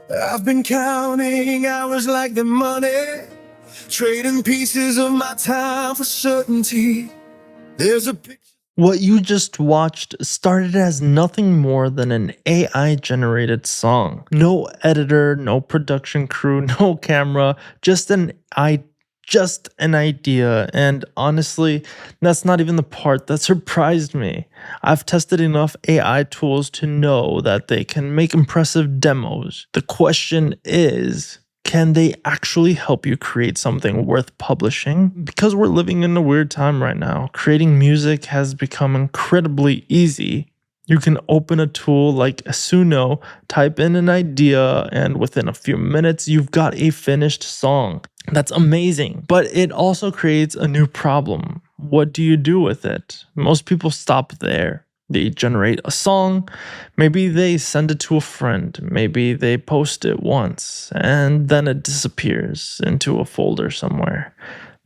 I've been counting hours like the money, trading pieces of my time for certainty. There's a picture. What you just watched started as nothing more than an AI generated song. No editor, no production crew, no camera, just an idea. And honestly, that's not even the part that surprised me. I've tested enough AI tools to know that they can make impressive demos. The question is, can they actually help you create something worth publishing? Because we're living in a weird time right now. Creating music has become incredibly easy. You can open a tool like Suno, type in an idea, and within a few minutes, you've got a finished song. That's amazing. But it also creates a new problem. What do you do with it? Most people stop there. They generate a song, maybe they send it to a friend, maybe they post it once, and then it disappears into a folder somewhere.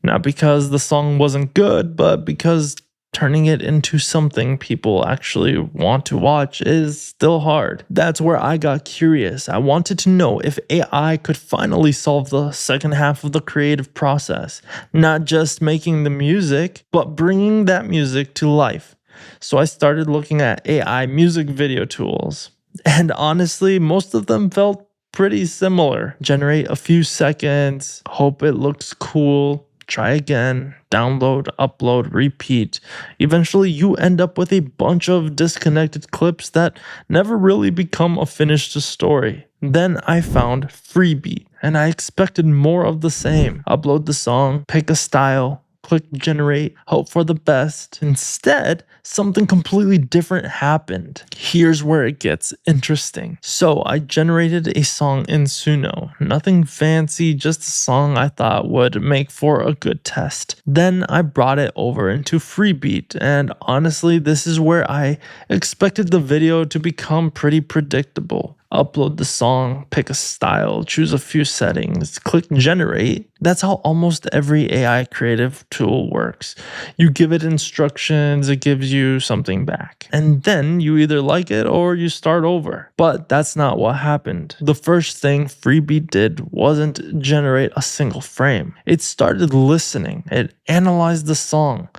Not because the song wasn't good, but because turning it into something people actually want to watch is still hard. That's where I got curious. I wanted to know if AI could finally solve the second half of the creative process, not just making the music, but bringing that music to life. So I started looking at AI music video tools. And honestly, most of them felt pretty similar. Generate a few seconds, hope it looks cool, try again, download, upload, repeat. Eventually, you end up with a bunch of disconnected clips that never really become a finished story. Then I found Freebeat, and I expected more of the same. Upload the song, pick a style, click generate, hope for the best. Instead, something completely different happened. Here's where it gets interesting. So I generated a song in Suno. Nothing fancy, just a song I thought would make for a good test. Then I brought it over into Freebeat, and honestly, this is where I expected the video to become pretty predictable. Upload the song, pick a style, choose a few settings, click generate. That's how almost every AI creative tool works. You give it instructions, it gives you something back. And then you either like it or you start over. But that's not what happened. The first thing Freebeat did wasn't generate a single frame. It started listening. It analyzed the song,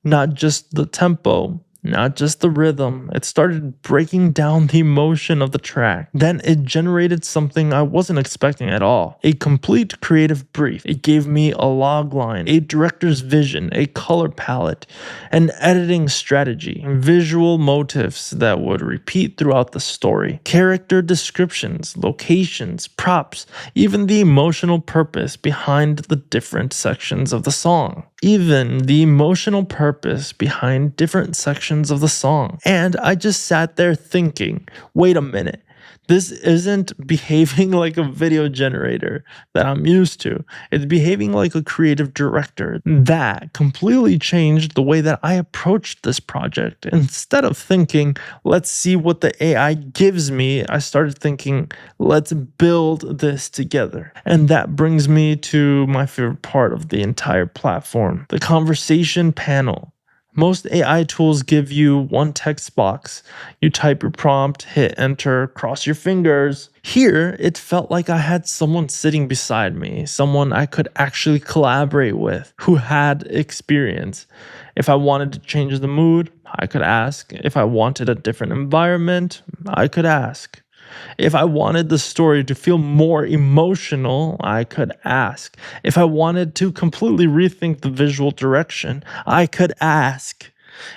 not just the tempo, not just the rhythm. It started breaking down the emotion of the track. Then it generated something I wasn't expecting at all. A complete creative brief. It gave me a log line, a director's vision, a color palette, an editing strategy, visual motifs that would repeat throughout the story, character descriptions, locations, props, even the emotional purpose behind the different sections of the song. Even the emotional purpose behind different sections of the song. And I just sat there thinking, wait a minute, this isn't behaving like a video generator that I'm used to. It's behaving like a creative director. That completely changed the way that I approached this project. Instead of thinking, let's see what the AI gives me, I started thinking, let's build this together. And that brings me to my favorite part of the entire platform, the conversation panel. Most AI tools give you one text box. You type your prompt, hit enter, cross your fingers. Here, it felt like I had someone sitting beside me, someone I could actually collaborate with, who had experience. If I wanted to change the mood, I could ask. If I wanted a different environment, I could ask. If I wanted the story to feel more emotional, I could ask. If I wanted to completely rethink the visual direction, I could ask.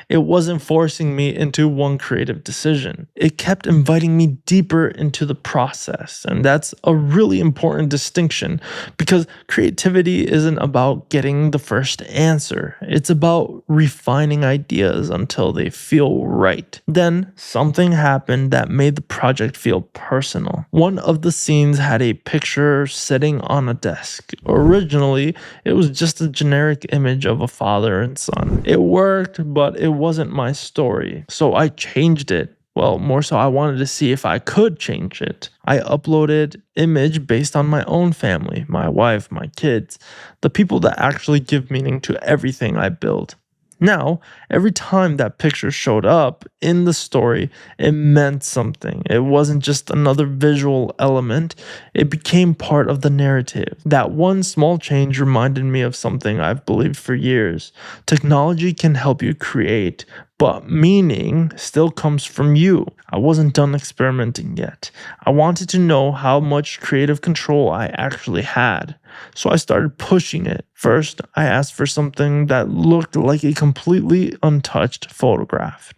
It wasn't forcing me into one creative decision. It kept inviting me deeper into the process. And that's a really important distinction because creativity isn't about getting the first answer. It's about refining ideas until they feel right. Then something happened that made the project feel personal. One of the scenes had a picture sitting on a desk. Originally, it was just a generic image of a father and son. It worked, but it wasn't my story. So I changed it. Well, more so I wanted to see if I could change it. I uploaded image based on my own family, my wife, my kids, the people that actually give meaning to everything I build. Now, every time that picture showed up in the story, it meant something. It wasn't just another visual element, it became part of the narrative. That one small change reminded me of something I've believed for years. Technology can help you create, but meaning still comes from you. I wasn't done experimenting yet. I wanted to know how much creative control I actually had. So I started pushing it. First, I asked for something that looked like a completely untouched photograph.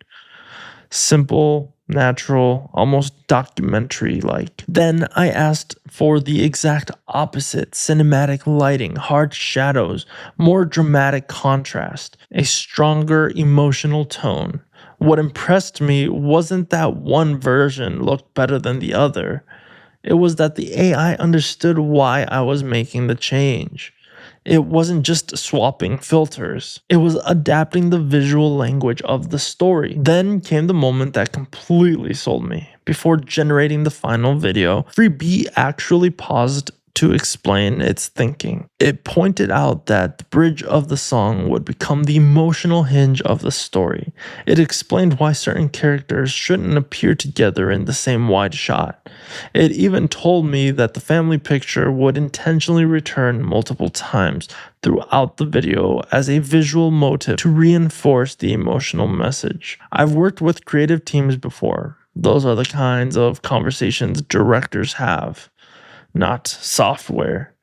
Simple, natural, almost documentary like. Then I asked for the exact opposite: cinematic lighting, harsh shadows, more dramatic contrast, a stronger emotional tone. What impressed me wasn't that one version looked better than the other. It was that the AI understood why I was making the change. It wasn't just swapping filters, it was adapting the visual language of the story. Then came the moment that completely sold me. Before generating the final video, Freebeat actually paused to explain its thinking. It pointed out that the bridge of the song would become the emotional hinge of the story. It explained why certain characters shouldn't appear together in the same wide shot. It even told me that the family picture would intentionally return multiple times throughout the video as a visual motive to reinforce the emotional message. I've worked with creative teams before. Those are the kinds of conversations directors have, not software.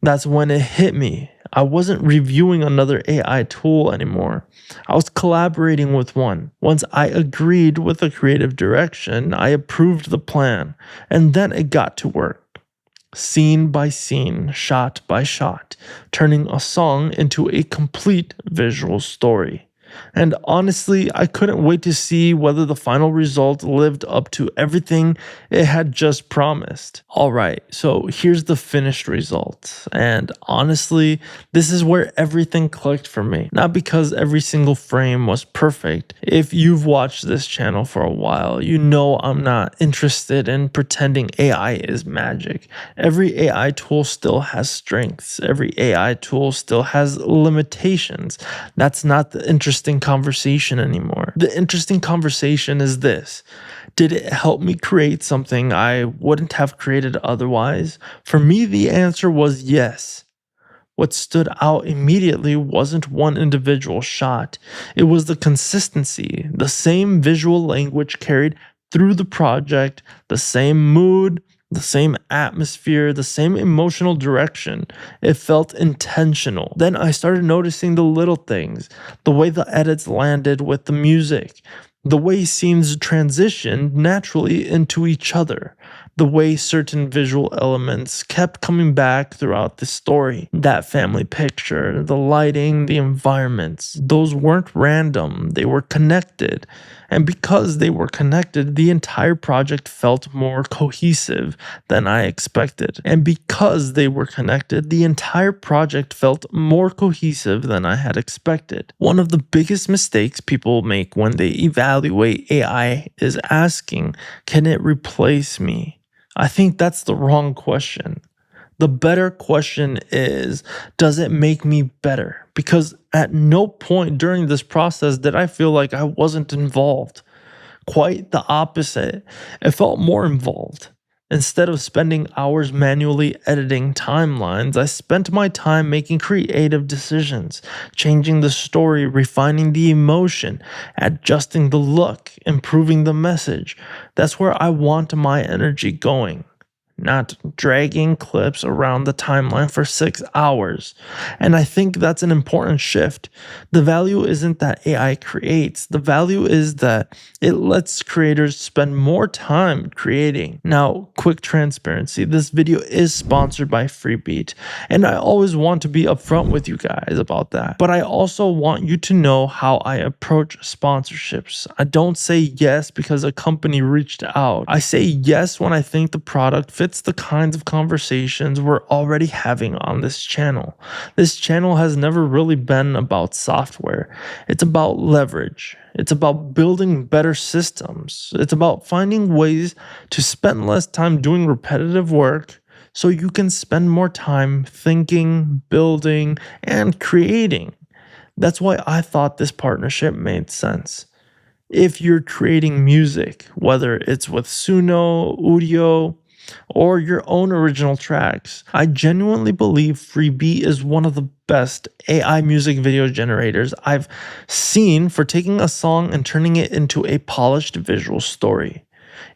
That's when it hit me. I wasn't reviewing another AI tool anymore. I was collaborating with one. Once I agreed with the creative direction, I approved the plan, and then it got to work. Scene by scene, shot by shot, turning a song into a complete visual story. And honestly, I couldn't wait to see whether the final result lived up to everything it had just promised. Alright, so here's the finished result. And honestly, this is where everything clicked for me. Not because every single frame was perfect. If you've watched this channel for a while, you know I'm not interested in pretending AI is magic. Every AI tool still has strengths. Every AI tool still has limitations. That's not the interesting conversation anymore. The interesting conversation is this: did it help me create something I wouldn't have created otherwise? For me, the answer was yes. What stood out immediately wasn't one individual shot, it was the consistency. The same visual language carried through the project, the same mood, the same atmosphere, the same emotional direction. It felt intentional. Then I started noticing the little things: the way the edits landed with the music, the way scenes transitioned naturally into each other, the way certain visual elements kept coming back throughout the story. That family picture, the lighting, the environments, those weren't random, they were connected. And because they were connected, the entire project felt more cohesive than I expected. And because they were connected, the entire project felt more cohesive than I had expected. One of the biggest mistakes people make when they evaluate AI is asking, can it replace me? I think that's the wrong question. The better question is, does it make me better? Because at no point during this process did I feel like I wasn't involved. Quite the opposite. It felt more involved. Instead of spending hours manually editing timelines, I spent my time making creative decisions, changing the story, refining the emotion, adjusting the look, improving the message. That's where I want my energy going, not dragging clips around the timeline for 6 hours. And I think that's an important shift. The value isn't that AI creates, the value is that it lets creators spend more time creating. Now, quick transparency: this video is sponsored by Freebeat, and I always want to be upfront with you guys about that. But I also want you to know how I approach sponsorships. I don't say yes because a company reached out. I say yes when I think the product fits the kinds of conversations we're already having on this channel. This channel has never really been about software. It's about leverage. It's about building better systems. It's about finding ways to spend less time doing repetitive work so you can spend more time thinking, building, and creating. That's why I thought this partnership made sense. If you're creating music, whether it's with Suno, Udio, or your own original tracks, I genuinely believe Freebeat is one of the best AI music video generators I've seen for taking a song and turning it into a polished visual story.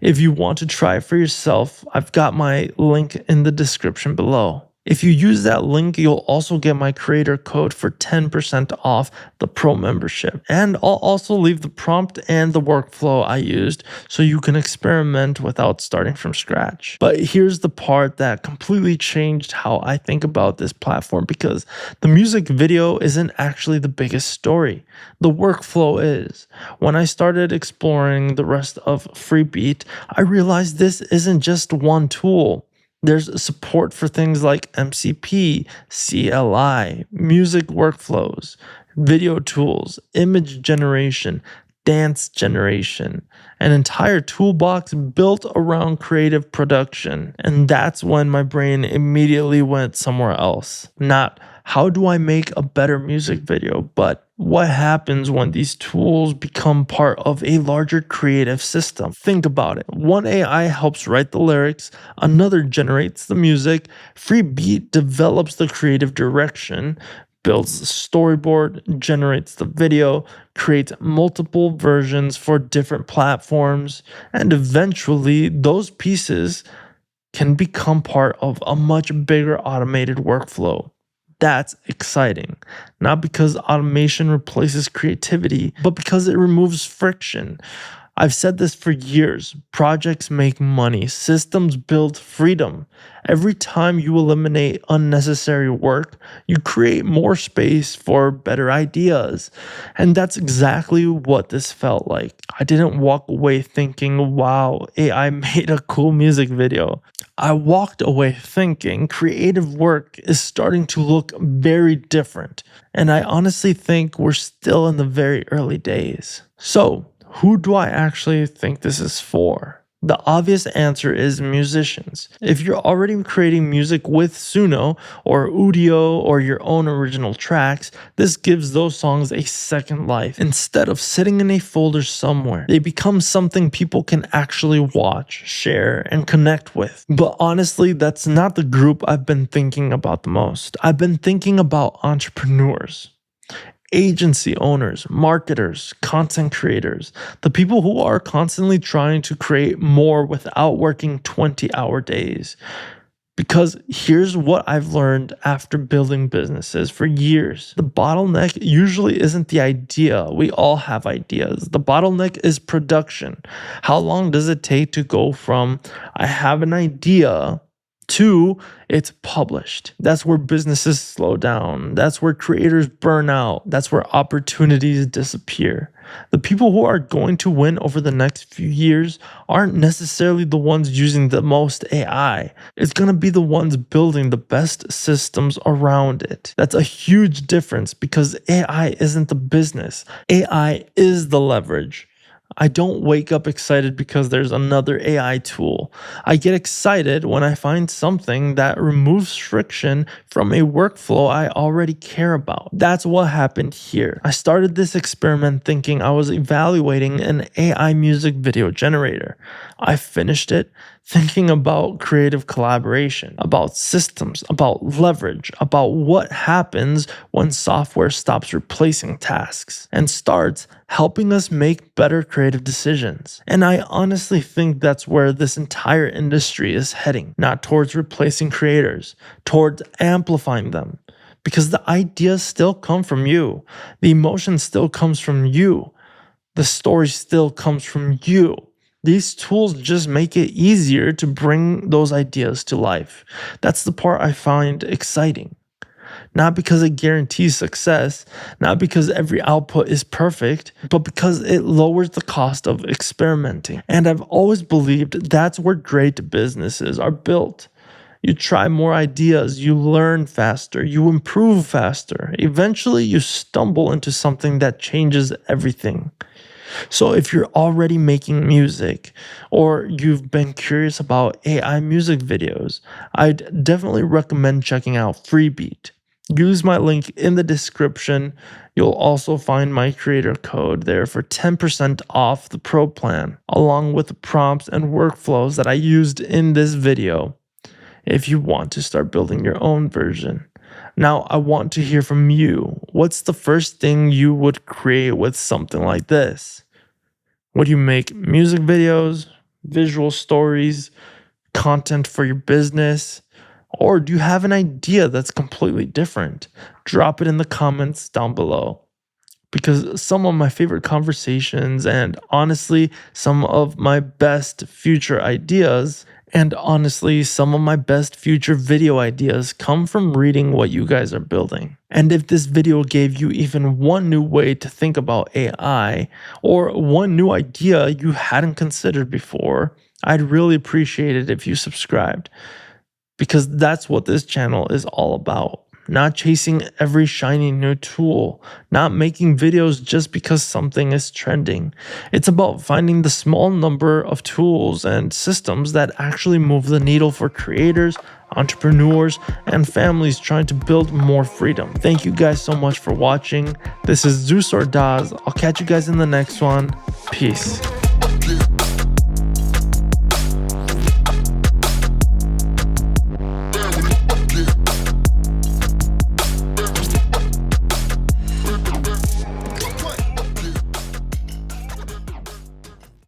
If you want to try it for yourself, I've got my link in the description below. If you use that link, you'll also get my creator code for 10% off the pro membership. And I'll also leave the prompt and the workflow I used so you can experiment without starting from scratch. But here's the part that completely changed how I think about this platform, because the music video isn't actually the biggest story. The workflow is. When I started exploring the rest of Freebeat, I realized this isn't just one tool. There's support for things like MCP, CLI, music workflows, video tools, image generation, dance generation, an entire toolbox built around creative production. And that's when my brain immediately went somewhere else. Not how do I make a better music video, but what happens when these tools become part of a larger creative system? Think about it. One AI helps write the lyrics, another generates the music, Freebeat develops the creative direction, builds the storyboard, generates the video, creates multiple versions for different platforms, and eventually those pieces can become part of a much bigger automated workflow. That's exciting, not because automation replaces creativity, but because it removes friction. I've said this for years. Projects make money, systems build freedom. Every time you eliminate unnecessary work, you create more space for better ideas. And that's exactly what this felt like. I didn't walk away thinking, wow, AI made a cool music video. I walked away thinking creative work is starting to look very different. And I honestly think we're still in the very early days. So, who do I actually think this is for? The obvious answer is musicians. If you're already creating music with Suno or Udio or your own original tracks, this gives those songs a second life. Instead of sitting in a folder somewhere, they become something people can actually watch, share, and connect with. But honestly, that's not the group I've been thinking about the most. I've been thinking about entrepreneurs, agency owners, marketers, content creators, the people who are constantly trying to create more without working 20-hour days. Because here's what I've learned after building businesses for years. The bottleneck usually isn't the idea. We all have ideas. The bottleneck is production. How long does it take to go from I have an idea to it's published? That's where businesses slow down. That's where creators burn out. That's where opportunities disappear. The people who are going to win over the next few years aren't necessarily the ones using the most AI. It's going to be the ones building the best systems around it. That's a huge difference because AI isn't the business. AI is the leverage. I don't wake up excited because there's another AI tool. I get excited when I find something that removes friction from a workflow I already care about. That's what happened here. I started this experiment thinking I was evaluating an AI music video generator. I finished it thinking about creative collaboration, about systems, about leverage, about what happens when software stops replacing tasks and starts helping us make better creative decisions. And I honestly think that's where this entire industry is heading, not towards replacing creators, towards amplifying them. Because the ideas still come from you, the emotion still comes from you, the story still comes from you. These tools just make it easier to bring those ideas to life. That's the part I find exciting. Not because it guarantees success, not because every output is perfect, but because it lowers the cost of experimenting. And I've always believed that's where great businesses are built. You try more ideas, you learn faster, you improve faster. Eventually, you stumble into something that changes everything. So if you're already making music or you've been curious about AI music videos, I'd definitely recommend checking out Freebeat. Use my link in the description. You'll also find my creator code there for 10% off the pro plan, along with the prompts and workflows that I used in this video, if you want to start building your own version. Now, I want to hear from you. What's the first thing you would create with something like this? Would you make music videos, visual stories, content for your business? Or do you have an idea that's completely different? Drop it in the comments down below. Because some of my favorite conversations and honestly, some of my best future ideas video ideas come from reading what you guys are building. And if this video gave you even one new way to think about AI or one new idea you hadn't considered before, I'd really appreciate it if you subscribed. Because that's what this channel is all about. Not chasing every shiny new tool, not making videos just because something is trending. It's about finding the small number of tools and systems that actually move the needle for creators, entrepreneurs, and families trying to build more freedom. Thank you guys so much for watching. This is Zues Ordaz. I'll catch you guys in the next one. Peace.